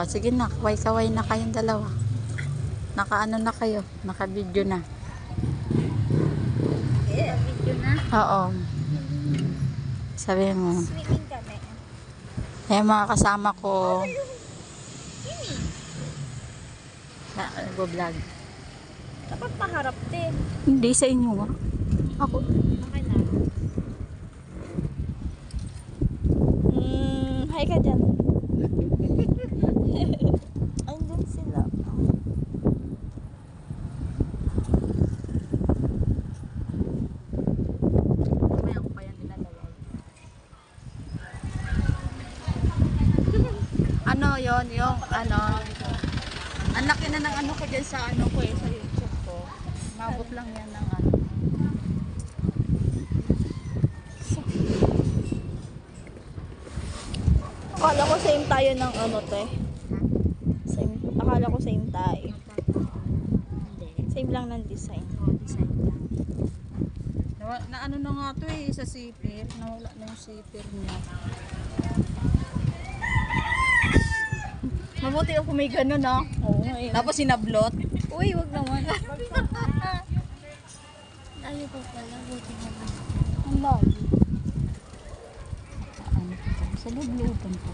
Sige na, kaway-kaway na kayong dalawa. Naka-ano na kayo, naka-video na. Video na. Oo. Sabi mo. Swimming kami. Mga kasama ko. Nag-vlog. Dapat paharap din. Hindi sa inyo ah. Ako. Okay na. Hi ka dyan. Andun sila. May ako pa yan nilalaway. Ano yon yung ano. Ang laki na ng ano ko dyan sa ano ko sa YouTube ko. Mabot lang yan ng ano. Akala ko same tayo ng ano te. Same. Akala ko same tayo. Hindi. Same lang ng design. Design lang. Na ano na nga to sa sipir. Nawala na yung sipir niya. Mabuti ako may gano'n ah. Oo nga eh. Tapos sinablot. Uy, wag naman. Ayaw ko pala. Buti naman. Ang lagi. Ano pa? Sa loob-looban pa.